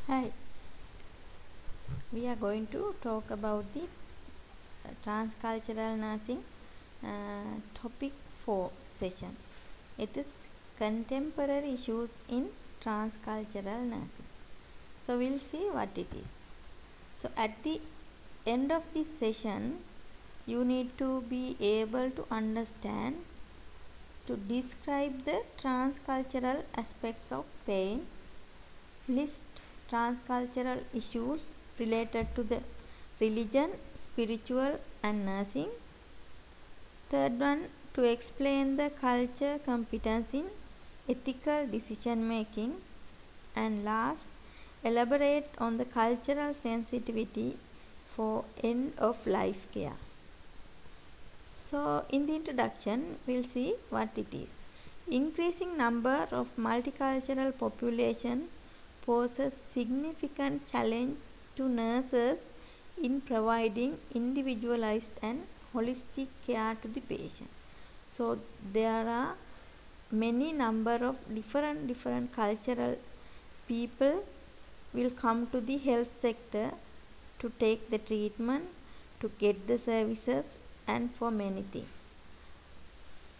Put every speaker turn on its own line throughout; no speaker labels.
Hi, we are going to talk about the transcultural nursing topic 4 session. It is contemporary issues in transcultural nursing. So we'll see what it is. So at the end of this session, you need to be able to understand to describe the transcultural aspects of pain, list transcultural issues related to the religion, spiritual and nursing. Third one, to explain the culture competence in ethical decision making. And last, elaborate on the cultural sensitivity for end of life care. So in the introduction, we'll see what it is. Increasing number of multicultural population poses significant challenge to nurses in providing individualized and holistic care to the patient. So there are many number of different cultural people will come to the health sector to take the treatment, to get the services and for many things.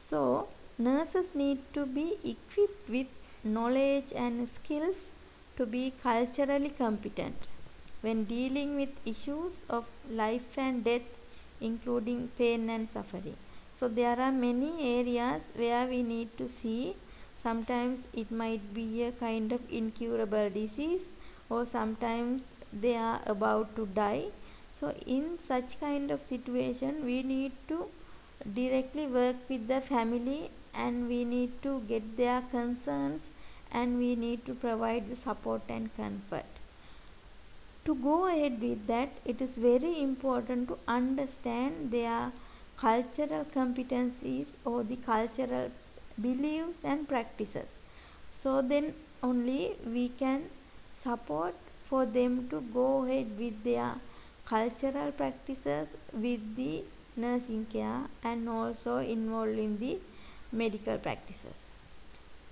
So nurses need to be equipped with knowledge and skills to be culturally competent when dealing with issues of life and death, including pain and suffering. So there are many areas where we need to see. Sometimes it might be a kind of incurable disease, or sometimes they are about to die. So in such kind of situation, we need to directly work with the family, and we need to get their concerns, and we need to provide the support and comfort. To go ahead with that, it is very important to understand their cultural competencies or the cultural beliefs and practices. So then only we can support for them to go ahead with their cultural practices with the nursing care and also involved in the medical practices.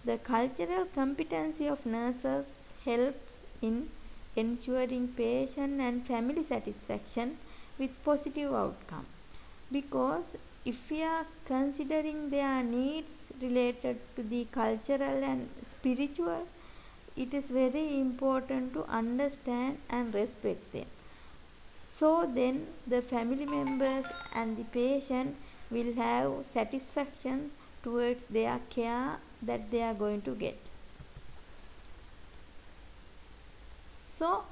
The cultural competency of nurses helps in ensuring patient and family satisfaction with positive outcome, because if we are considering their needs related to the cultural and spiritual, it is very important to understand and respect them. So then the family members and the patient will have satisfaction towards their care that they are going to get. So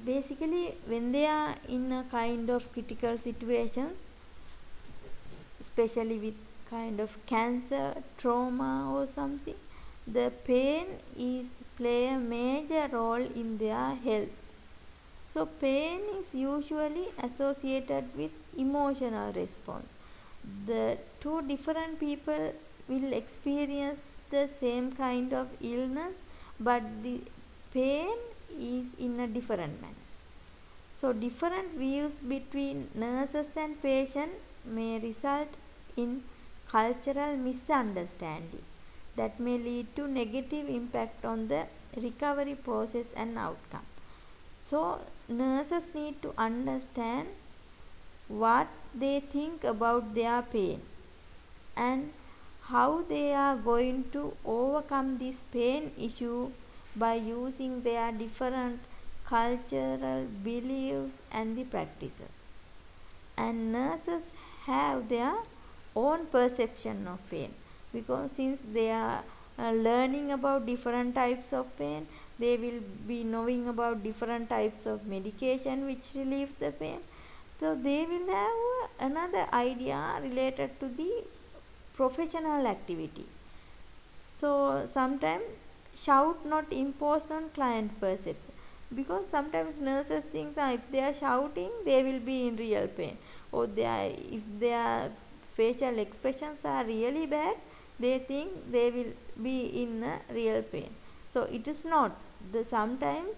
basically, when they are in a kind of critical situations, especially with kind of cancer, trauma or something, the pain is play a major role in their health. So pain is usually associated with emotional response. The two different people will experience the same kind of illness, but the pain is in a different manner. So different views between nurses and patients may result in cultural misunderstanding that may lead to negative impact on the recovery process and outcome. So nurses need to understand what they think about their pain and how they are going to overcome this pain issue by using their different cultural beliefs and the practices. And nurses have their own perception of pain, because since they are learning about different types of pain, they will be knowing about different types of medication which relieve the pain. So they will have another idea related to the professional activity. So sometimes shout not impose on client perception, because sometimes nurses think that if they are shouting they will be in real pain, or if their facial expressions are really bad, they think they will be in a real pain. So it is not. Sometimes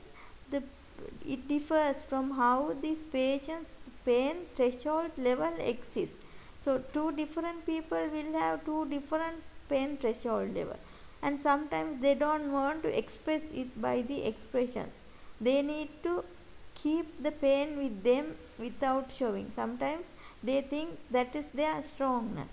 it differs from how this patient's pain threshold level exists. So two different people will have two different pain threshold level, and sometimes they don't want to express it by the expressions. they need to keep the pain with them without showing. Sometimes they think that is their strongness.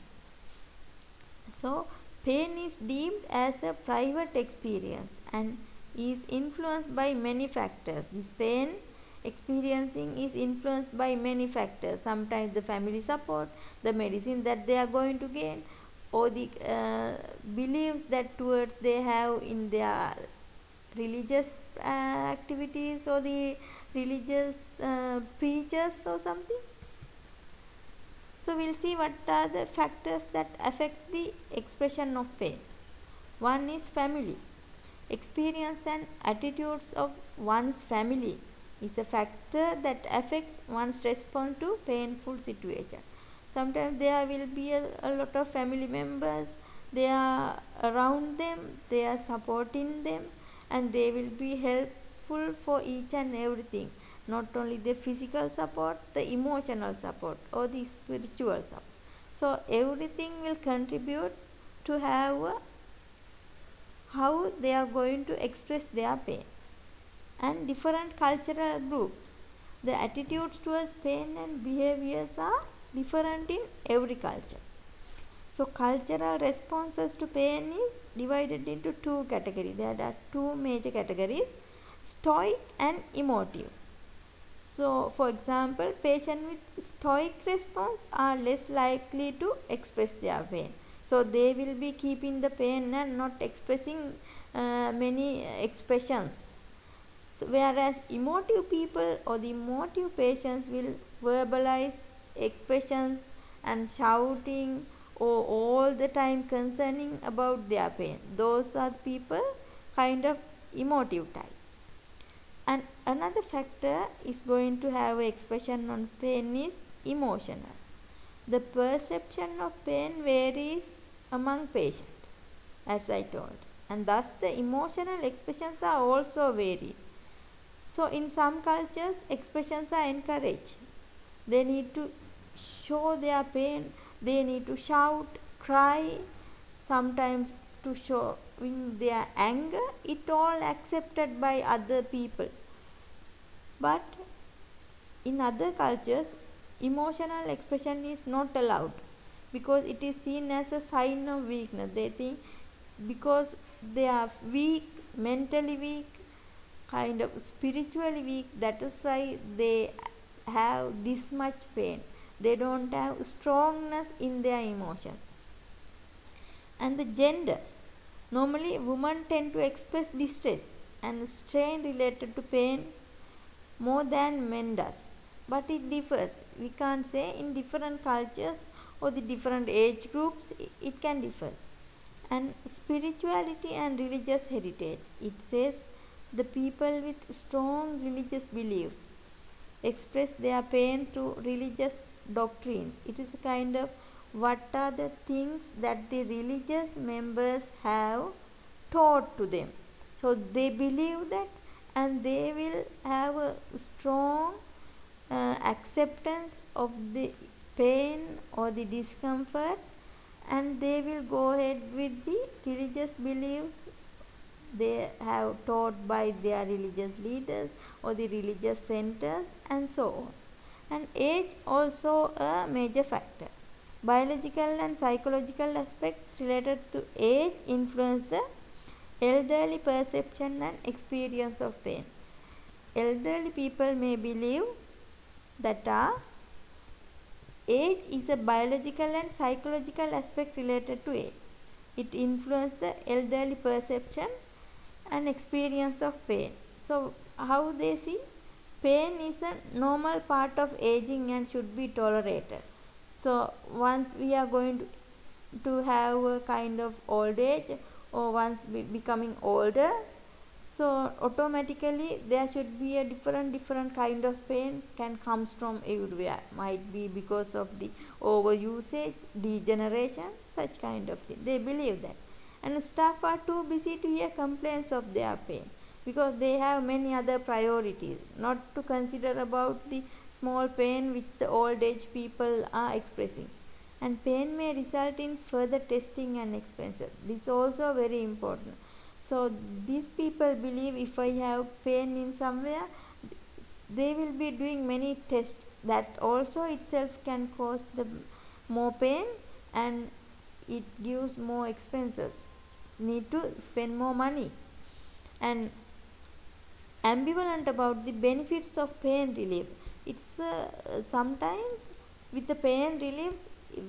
So pain is deemed as a private experience and is influenced by many factors. This pain experiencing is influenced by many factors. Sometimes the family support, the medicine that they are going to gain, or the beliefs that towards they have in their religious activities, or the religious preachers or something. So we'll see what are the factors that affect the expression of pain. One is family. Experience and attitudes of one's family is a factor that affects one's response to painful situation. Sometimes there will be a lot of family members, they are around them, they are supporting them, and they will be helpful for each and everything. Not only the physical support, the emotional support or the spiritual support. So everything will contribute to have how they are going to express their pain. And different cultural groups, the attitudes towards pain and behaviors are different in every culture. So cultural responses to pain is divided into two categories. There are two major categories, stoic and emotive. So for example, patients with stoic response are less likely to express their pain. So they will be keeping the pain and not expressing many expressions. So whereas emotive people or the emotive patients will verbalize expressions and shouting or all the time concerning about their pain. Those are the people kind of emotive type. And another factor is going to have an expression on pain is emotional. The perception of pain varies among patients, as I told, and thus the emotional expressions are also varied. So in some cultures, expressions are encouraged. They need to show their pain, they need to shout, cry, sometimes to show their anger. It all accepted by other people. But in other cultures, emotional expression is not allowed because it is seen as a sign of weakness. They think because they are weak, mentally weak, kind of spiritually weak, that is why they have this much pain. They don't have strongness in their emotions. And the gender, normally women tend to express distress and strain related to pain more than men does, but it differs. We can't say in different cultures or the different age groups it can differ. And spirituality and religious heritage, it says the people with strong religious beliefs express their pain through religious doctrines. It is a kind of what are the things that the religious members have taught to them. So they believe that and they will have a strong acceptance of the pain or the discomfort, and they will go ahead with the religious beliefs they have taught by their religious leaders or the religious centers and so on. And age also a major factor. Biological and psychological aspects related to age influence the elderly perception and experience of pain. Elderly people may believe that age is a biological and psychological aspect related to age. It influences the elderly perception and experience of pain. So how they see pain is a normal part of aging and should be tolerated. So once we are going to have a kind of old age or once becoming older, so automatically there should be a different kind of pain can comes from everywhere. Might be because of the overusage, degeneration, such kind of thing. They believe that. And staff are too busy to hear complaints of their pain because they have many other priorities, not to consider about the small pain which the old age people are expressing. And pain may result in further testing and expenses. This is also very important. So these people believe if I have pain in somewhere, they will be doing many tests that also itself can cause the more pain, and it gives more expenses, need to spend more money. And ambivalent about the benefits of pain relief. It's sometimes with the pain relief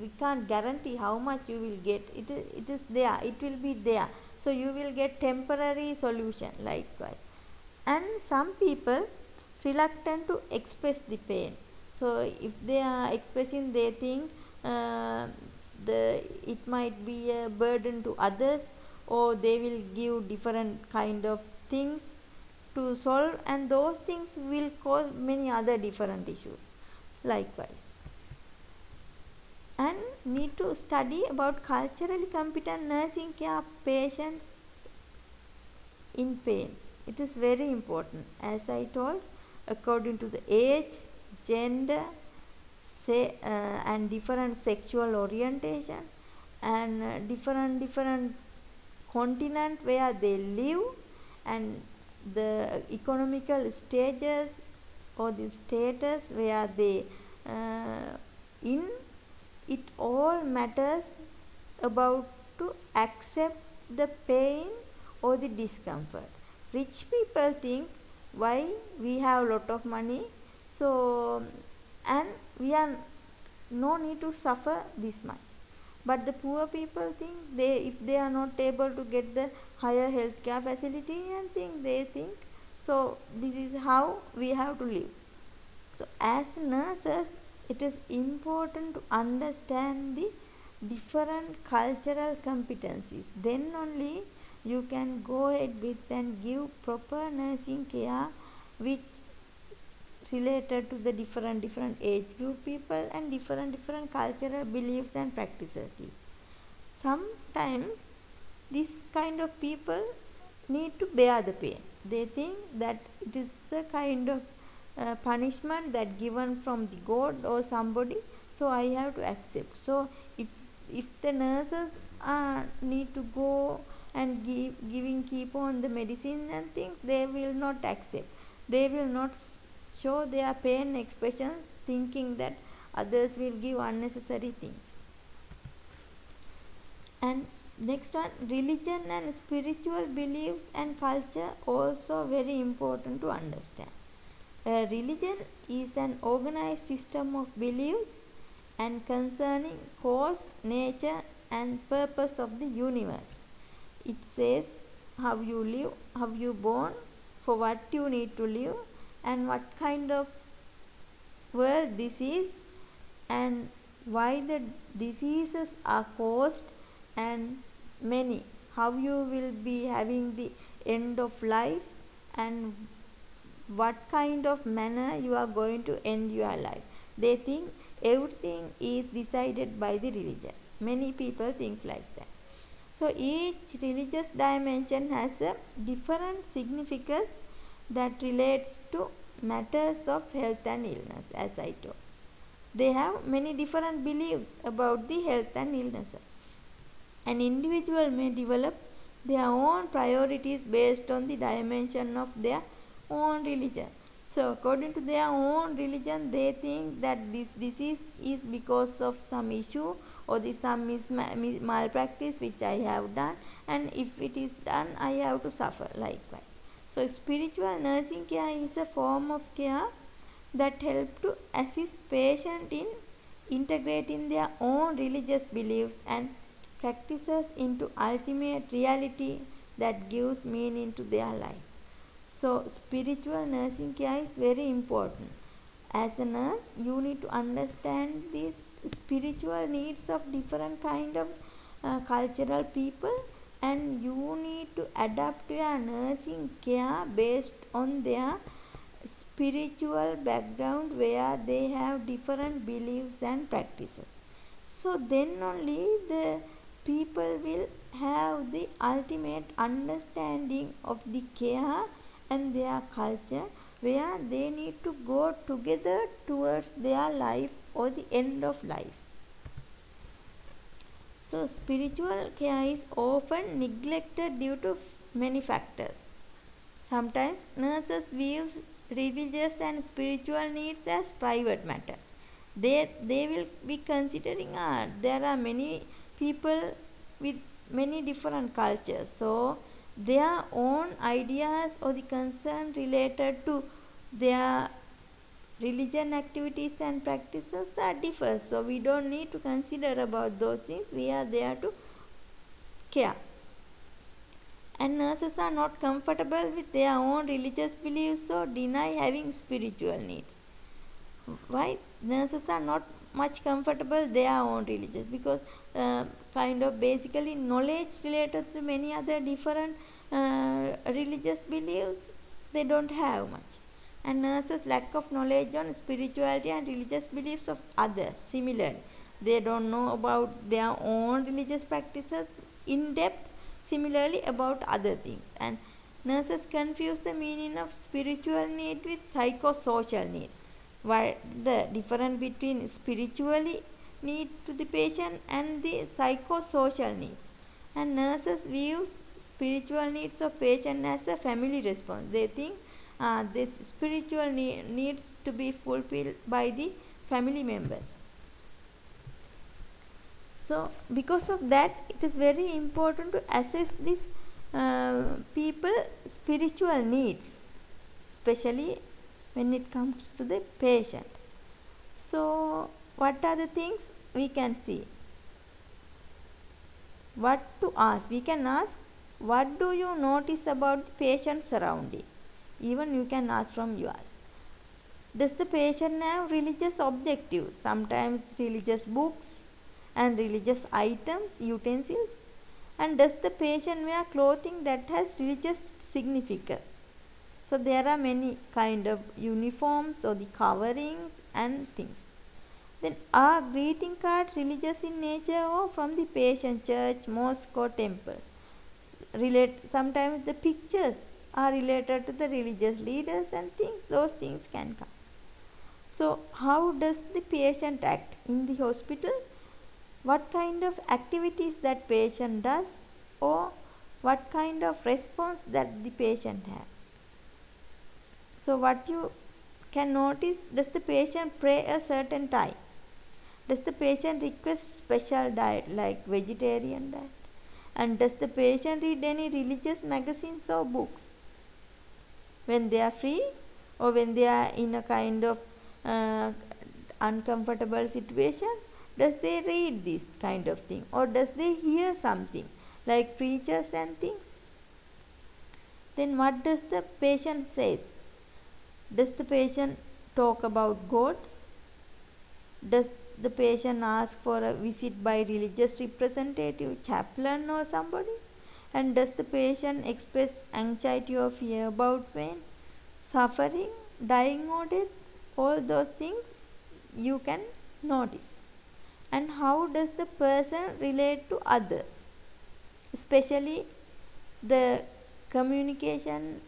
we can't guarantee how much you will get. It is there, it will be there, so you will get temporary solution likewise. And some people reluctant to express the pain, so if they are expressing, they think uh, it might be a burden to others, or they will give different kind of things to solve, and those things will cause many other different issues likewise. And need to study about culturally competent nursing care patients in pain. It is very important, as I told, according to the age, gender, and different sexual orientation, and different continent where they live, and the economical stages or the status where they in. It all matters about to accept the pain or the discomfort. Rich people think, why we have lot of money, so and we are no need to suffer this much. But the poor people think, if they are not able to get the higher healthcare facility, and they think, so this is how we have to live. So as nurses, it is important to understand the different cultural competencies. Then only you can go ahead with and give proper nursing care which related to the different age group people and different cultural beliefs and practices. Sometimes this kind of people need to bear the pain. They think that it is a kind of punishment that given from the God or somebody, so I have to accept. So if the nurses need to go and keep on the medicine and things, they will not accept. They will not show their pain expressions, thinking that others will give unnecessary things. And next one, religion and spiritual beliefs and culture, also very important to understand. Religion is an organized system of beliefs and concerning cause, nature and purpose of the universe. It says how you live, how you born, for what you need to live, and what kind of world this is, and why the diseases are caused, and many, how you will be having the end of life, and what kind of manner you are going to end your life. They think everything is decided by the religion. Many people think like that. So each religious dimension has a different significance that relates to matters of health and illness, as I told. They have many different beliefs about the health and illness. An individual may develop their own priorities based on the dimension of their own religion. So according to their own religion, they think that this disease is because of some issue or some malpractice which I have done, and if it is done, I have to suffer likewise. So spiritual nursing care is a form of care that helps to assist patients in integrating their own religious beliefs and practices into ultimate reality that gives meaning to their life. So spiritual nursing care is very important. As a nurse, you need to understand these spiritual needs of different kind of cultural people, and you need to adapt your nursing care based on their spiritual background where they have different beliefs and practices. So then only the people will have the ultimate understanding of the care and their culture, where they need to go together towards their life or the end of life. So spiritual care is often neglected due to many factors. Sometimes nurses view religious and spiritual needs as private matter. They will be considering there are many people with many different cultures, so their own ideas or the concern related to their religion activities and practices are differ. So we don't need to consider about those things. We are there to care. And nurses are not comfortable with their own religious beliefs or deny having spiritual needs. Why nurses are not much comfortable their own religious? Because kind of basically knowledge related to many other different religious beliefs they don't have much. And nurses lack of knowledge on spirituality and religious beliefs of others. Similarly, they don't know about their own religious practices in depth. Similarly, about other things. And nurses confuse the meaning of spiritual need with psychosocial need. What the difference between spiritually need to the patient and the psychosocial need. And nurses view spiritual needs of patient as a family response. They think this spiritual needs to be fulfilled by the family members. So because of that, it is very important to assess these people spiritual needs, especially when it comes to the patient. So what are the things we can see? What to ask? We can ask, what do you notice about the patient surrounding? Even you can ask from yours. Does the patient have religious objectives? Sometimes religious books and religious items, utensils. And does the patient wear clothing that has religious significance? So there are many kind of uniforms or the coverings and things. Then are greeting cards religious in nature or from the patient, church, mosque or temple? Sometimes the pictures are related to the religious leaders and things. Those things can come. So how does the patient act in the hospital? What kind of activities that patient does, or what kind of response that the patient has. So what you can notice, does the patient pray a certain time? Does the patient request special diet like vegetarian diet? And does the patient read any religious magazines or books? When they are free or when they are in a kind of uncomfortable situation, does they read this kind of thing, or does they hear something like preachers and things? Then what does the patient says? Does the patient talk about God? Does the patient ask for a visit by religious representative, chaplain or somebody? And does the patient express anxiety or fear about pain, suffering, dying or death? All those things you can notice. And how does the person relate to others? Especially the communication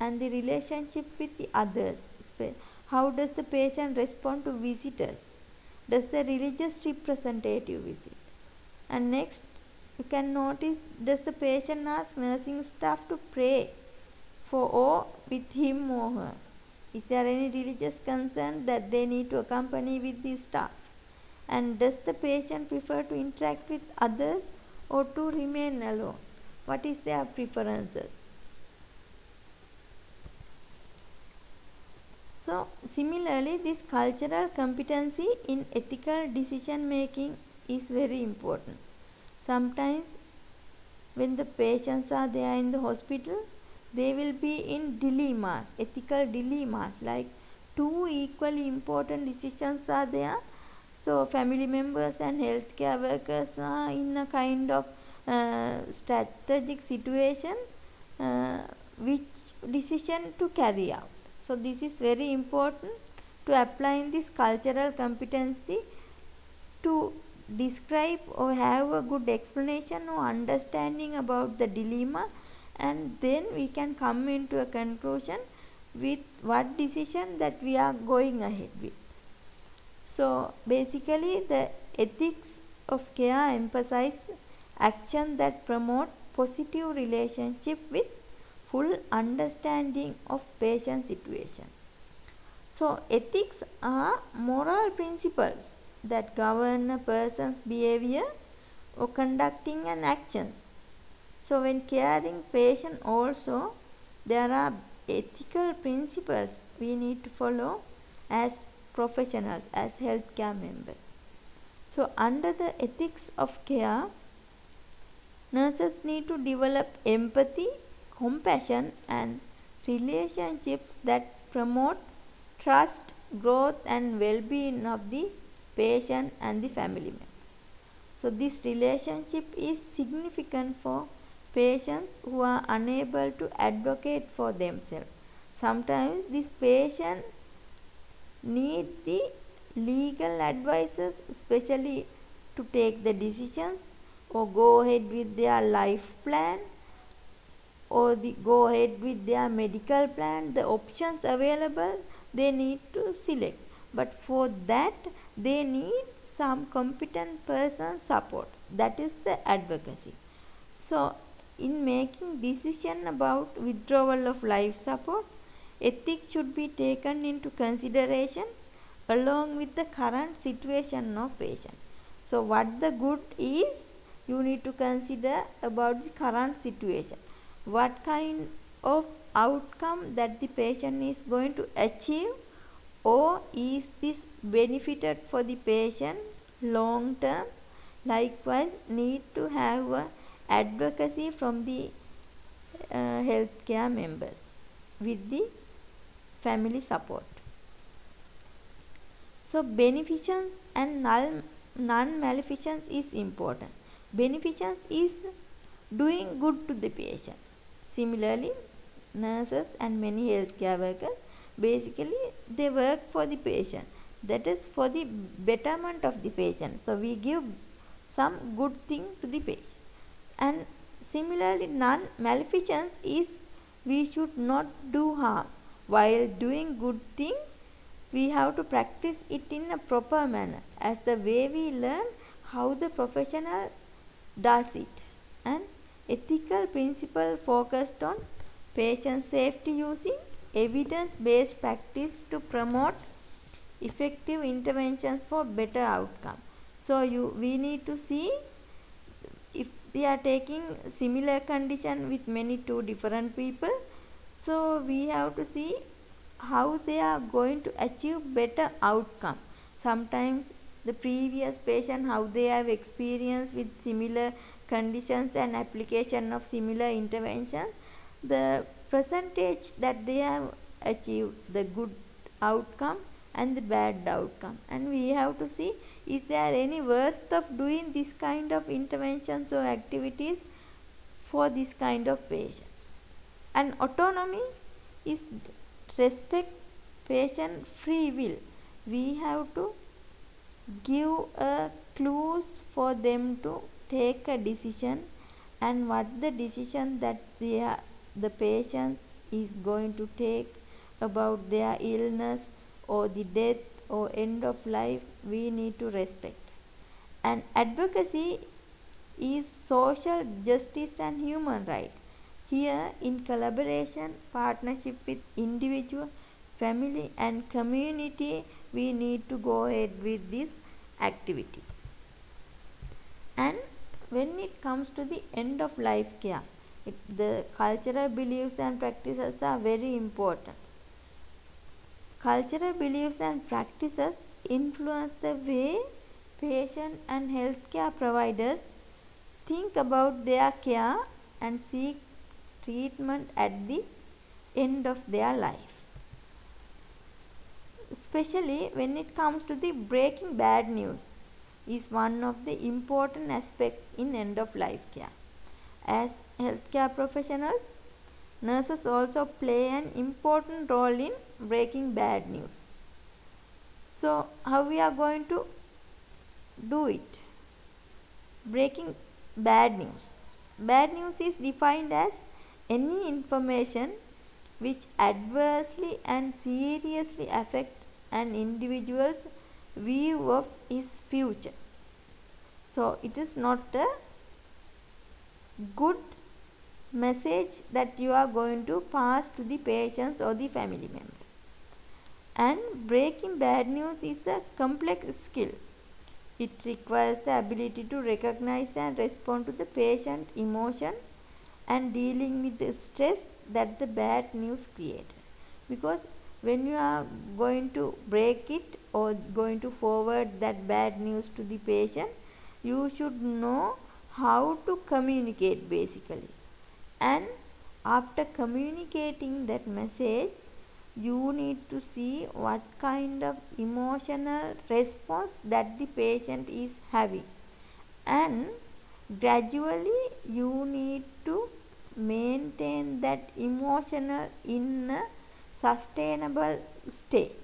and the relationship with the others. How does the patient respond to visitors? Does the religious representative visit? And next, you can notice, does the patient ask nursing staff to pray for or with him or her? Is there any religious concern that they need to accompany with the staff? And does the patient prefer to interact with others or to remain alone? What is their preferences? So similarly, this cultural competency in ethical decision making is very important. Sometimes when the patients are there in the hospital, they will be in dilemmas, ethical dilemmas, like two equally important decisions are there. So family members and healthcare workers are in a kind of strategic situation, which decision to carry out. So this is very important to apply this cultural competency to describe or have a good explanation or understanding about the dilemma, and then we can come into a conclusion with what decision that we are going ahead with. So basically the ethics of care emphasize action that promote positive relationship with full understanding of patient situation. So ethics are moral principles that govern a person's behavior or conducting an action. So when caring patient also, there are ethical principles we need to follow as professionals, as healthcare members. So under the ethics of care, nurses need to develop empathy, compassion and relationships that promote trust, growth and well-being of the patient and the family members. So this relationship is significant for patients who are unable to advocate for themselves. Sometimes this patient need the legal advices, especially to take the decisions or go ahead with their life plan or go ahead with their medical plan. The options available they need to select, but for that they need some competent person support. That is the advocacy. So in making decision about withdrawal of life support, ethics should be taken into consideration along with the current situation of patient. So what the good is, you need to consider about the current situation. What kind of outcome that the patient is going to achieve, or is this benefited for the patient long term. Likewise need to have a advocacy from the healthcare members with the family support. So beneficence and non-maleficence is important. Beneficence is doing good to the patient. Similarly, nurses and many healthcare workers, basically they work for the patient. That is for the betterment of the patient. So we give some good thing to the patient. And similarly, non-maleficence is we should not do harm. While doing good thing, we have to practice it in a proper manner, as the way we learn how the professional does it. And ethical principle focused on patient safety using evidence-based practice to promote effective interventions for better outcome. So we need to see if we are taking similar condition with two different people, so we have to see how they are going to achieve better outcome. Sometimes the previous patient, how they have experience with similar conditions and application of similar intervention, the percentage that they have achieved the good outcome and the bad outcome, and we have to see is there any worth of doing this kind of interventions or activities for this kind of patient. And autonomy is respect patient free will. We have to give clues for them to take a decision, and what the decision that the patient is going to take about their illness or the death or end of life, we need to respect. And advocacy is social justice and human right. Here in collaboration, partnership with individual, family and community, we need to go ahead with this activity. And when it comes to the end of life care, the cultural beliefs and practices are very important. Cultural beliefs and practices influence the way patients and healthcare providers think about their care and seek treatment at the end of their life. Especially when it comes to the breaking bad news is one of the important aspects in end of life care. As healthcare professionals, nurses also play an important role in breaking bad news. So how we are going to do it? Breaking bad news. Bad news is defined as any information which adversely and seriously affects an individual's view of his future. So it is not a good message that you are going to pass to the patients or the family member. And breaking bad news is a complex skill. It requires the ability to recognize and respond to the patient emotion and dealing with the stress that the bad news created. Because when you are going to break it or going to forward that bad news to the patient, you should know how to communicate basically. And after communicating that message, you need to see what kind of emotional response that the patient is having, and gradually you need to maintain that emotional in a sustainable stage.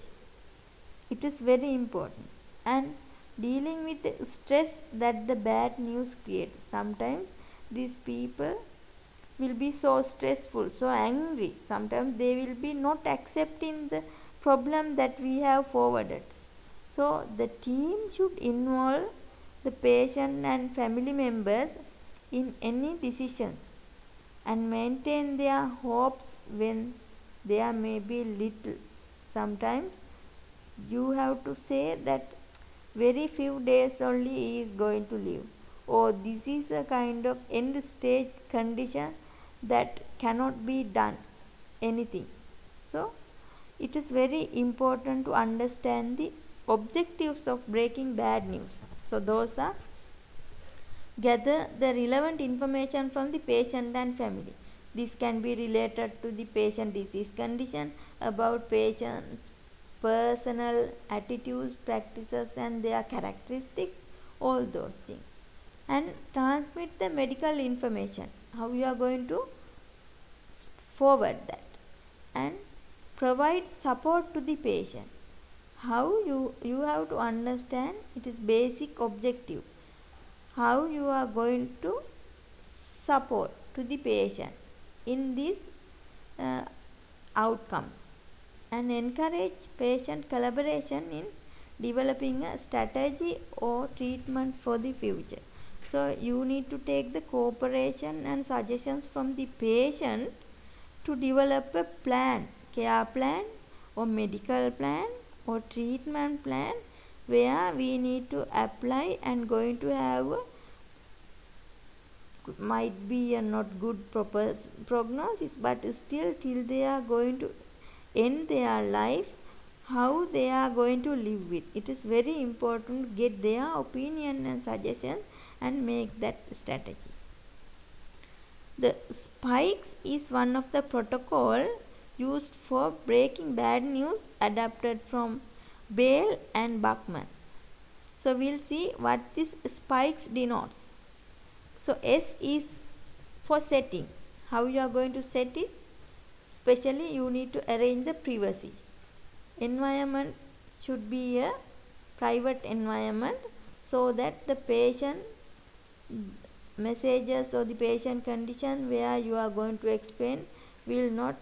It is very important. And dealing with the stress that the bad news creates, sometimes these people will be so stressful, so angry. Sometimes they will be not accepting the problem that we have forwarded. So the team should involve the patient and family members in any decisions and maintain their hopes when there may be little. Sometimes you have to say that very few days only he is going to live, or this is a kind of end stage condition that cannot be done anything. So it is very important to understand the objectives of breaking bad news. So those are: gather the relevant information from the patient and family. This can be related to the patient disease condition, about patient's personal attitudes, practices and their characteristics, all those things. And transmit the medical information, how you are going to forward that. And provide support to the patient. How you have to understand, it is basic objective, how you are going to support to the patient in these outcomes. And encourage patient collaboration in developing a strategy or treatment for the future. So you need to take the cooperation and suggestions from the patient to develop a plan, care plan or medical plan or treatment plan, where we need to apply and going to have might be a not good prognosis, but still till they are going to end their life, how they are going to live with. It is very important to get their opinion and suggestions and make that strategy. The spikes is one of the protocol used for breaking bad news, adapted from Bale and Buckman. So we'll see what this spikes denotes. So S is for setting, how you are going to set it. Especially you need to arrange the privacy. Environment should be a private environment, so that the patient messages or the patient condition where you are going to explain will not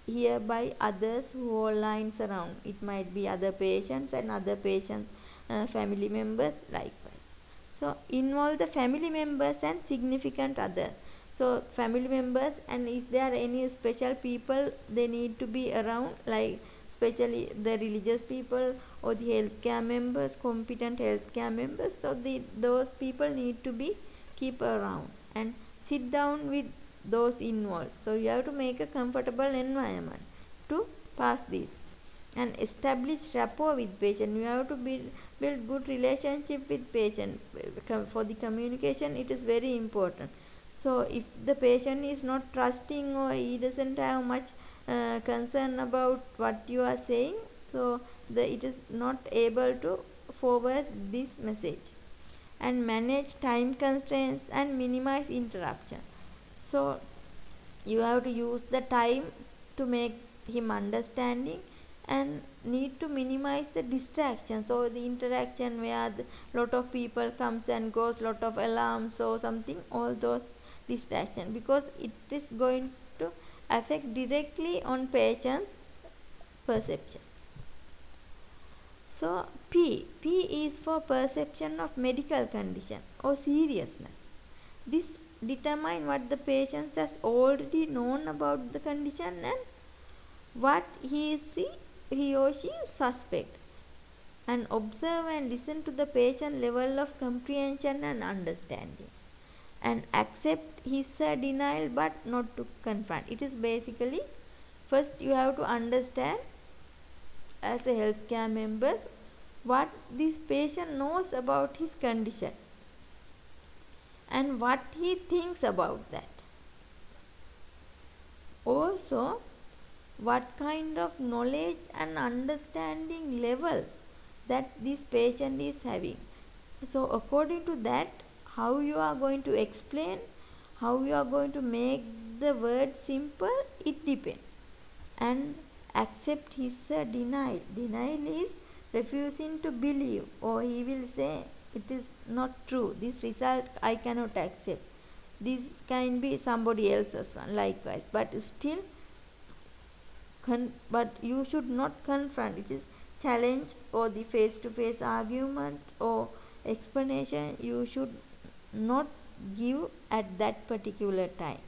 hear by others who are lines around. It might be other patients and other patients family members likewise. So involve the family members and significant others. So family members, and is there any special people they need to be around, like especially the religious people or the healthcare members, competent healthcare members. So those people need to be keep around and sit down with those involved. So you have to make a comfortable environment to pass this, and establish rapport with patient. You have to build good relationship with patient. For the communication, it is very important. So if the patient is not trusting or he doesn't have much concern about what you are saying, so it is not able to forward this message. And manage time constraints and minimize interruption. So you have to use the time to make him understanding, and need to minimize the distractions or the interaction where lot of people comes and goes, lot of alarms or something, all those distraction, because it is going to affect directly on patient perception. So P is for perception of medical condition or seriousness. This determine what the patient has already known about the condition and what he or she suspect, and observe and listen to the patient level of comprehension and understanding, and accept his denial but not to confront. It is basically, first you have to understand as a healthcare member what this patient knows about his condition and what he thinks about that. Also, what kind of knowledge and understanding level that this patient is having. So according to that, how you are going to explain, how you are going to make the word simple, it depends. And accept his denial. Denial is refusing to believe, or he will say it is not true, this result I cannot accept, this can be somebody else's one, likewise, but still but you should not confront. It is challenge or the face-to-face argument or explanation you should not give at that particular time.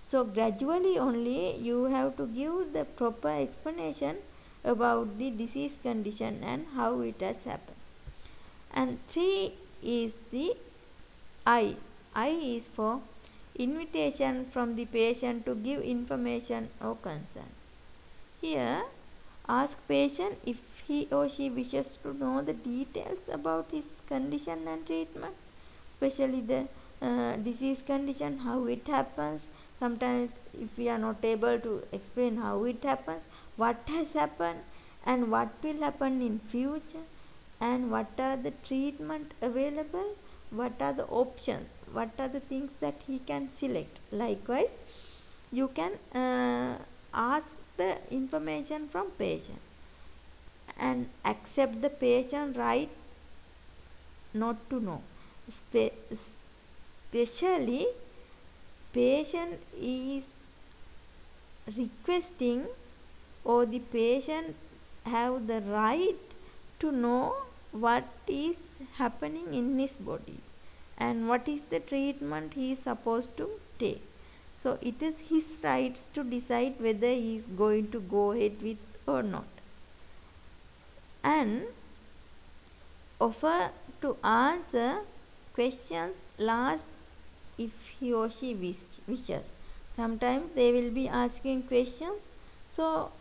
So gradually only you have to give the proper explanation about the disease condition and how it has happened. And 3 is the I. I is for invitation from the patient to give information or concern. Here, ask patient if he or she wishes to know the details about his condition and treatment, especially the disease condition, how it happens. Sometimes if we are not able to explain how it happens, what has happened and what will happen in future, and what are the treatment available, what are the options, what are the things that he can select. Likewise, you can ask the information from patient and accept the patient right not to know. Especially patient is requesting, or the patient have the right to know what is happening in his body and what is the treatment he is supposed to take. So it is his rights to decide whether he is going to go ahead with or not. And offer to answer questions last if he or she wishes. Sometimes they will be asking questions, so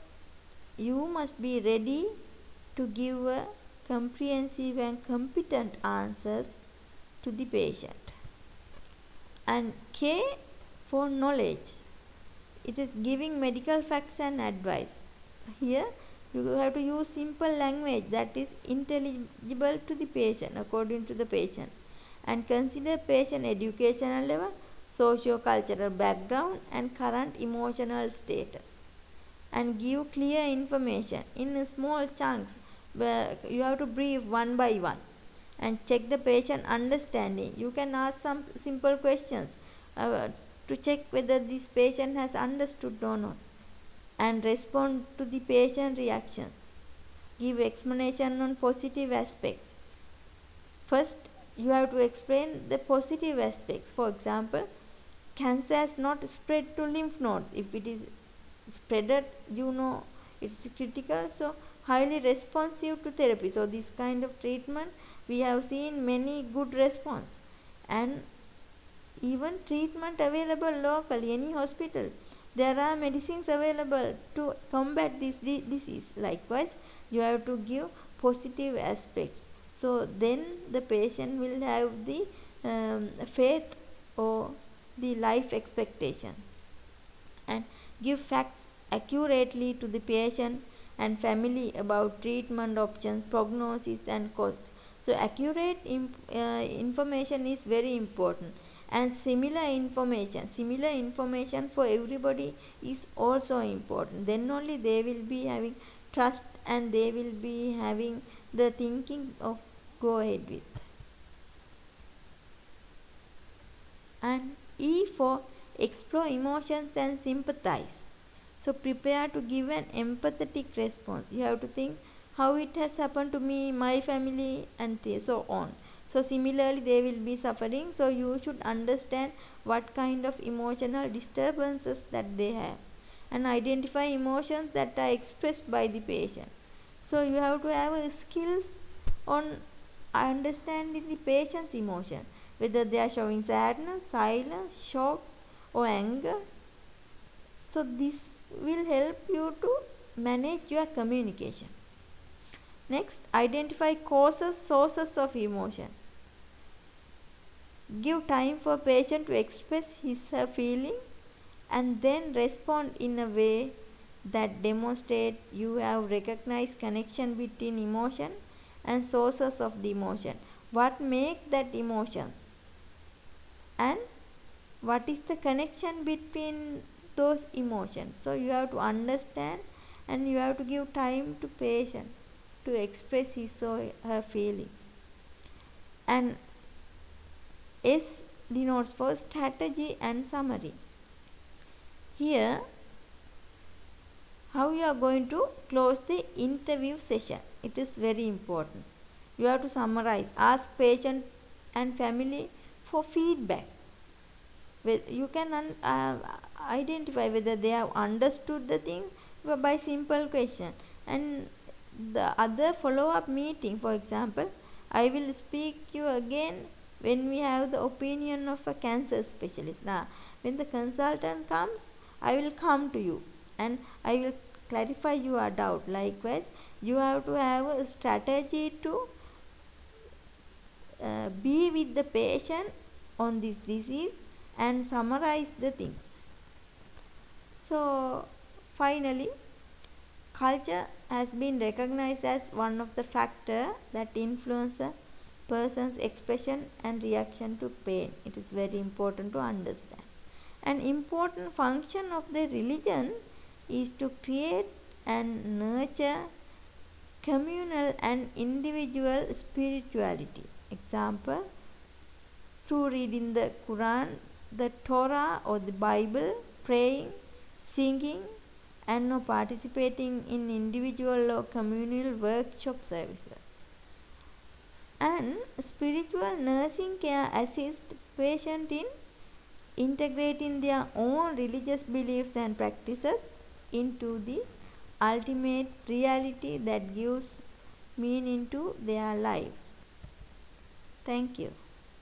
you must be ready to give a comprehensive and competent answers to the patient. And K for knowledge. It is giving medical facts and advice. Here you have to use simple language that is intelligible to the patient according to the patient, and consider patient educational level, socio-cultural background and current emotional status, and give clear information in small chunks where you have to brief one by one and check the patient understanding. You can ask some simple questions to check whether this patient has understood or not, and respond to the patient reactions. Give explanation on positive aspects. First, you have to explain the positive aspects. For example, cancer has not spread to lymph nodes. If it is spreaded, you know it's critical, so highly responsive to therapy. So this kind of treatment, we have seen many good response, and even treatment available locally, any hospital. There are medicines available to combat this disease. Likewise, you have to give positive aspects. So then the patient will have the faith or the life expectation, and give facts accurately to the patient and family about treatment options, prognosis and cost. So accurate information is very important, and similar information for everybody is also important. Then only they will be having trust and they will be having the thinking of go ahead with. And E for explore emotions and sympathize. So prepare to give an empathetic response. You have to think how it has happened to me, my family, and so on. So similarly they will be suffering. So you should understand what kind of emotional disturbances that they have and identify emotions that are expressed by the patient. So you have to have skills on understanding the patient's emotion, whether they are showing sadness, silence, shock or anger. So this will help you to manage your communication. Next, identify causes, sources of emotion. Give time for patient to express his/her feeling and then respond in a way that demonstrate you have recognized connection between emotion and sources of the emotion. What make that emotions and what is the connection between those emotions. So you have to understand and you have to give time to patient to express his or her feelings. And S denotes for strategy and summary. Here, how you are going to close the interview session. It is very important. You have to summarize. Ask patient and family for feedback. You can identify whether they have understood the thing by simple question. And the other follow-up meeting, for example, I will speak you again when we have the opinion of a cancer specialist. Now, when the consultant comes, I will come to you and I will clarify your doubt. Likewise, you have to have a strategy to be with the patient on this disease and summarize the things. So, finally, culture has been recognized as one of the factors that influence a person's expression and reaction to pain. It is very important to understand. An important function of the religion is to create and nurture communal and individual spirituality. Example, through reading the Quran, the Torah or the Bible, praying, singing, and or participating in individual or communal workshop services. And spiritual nursing care assists patients in integrating their own religious beliefs and practices into the ultimate reality that gives meaning to their lives. Thank you.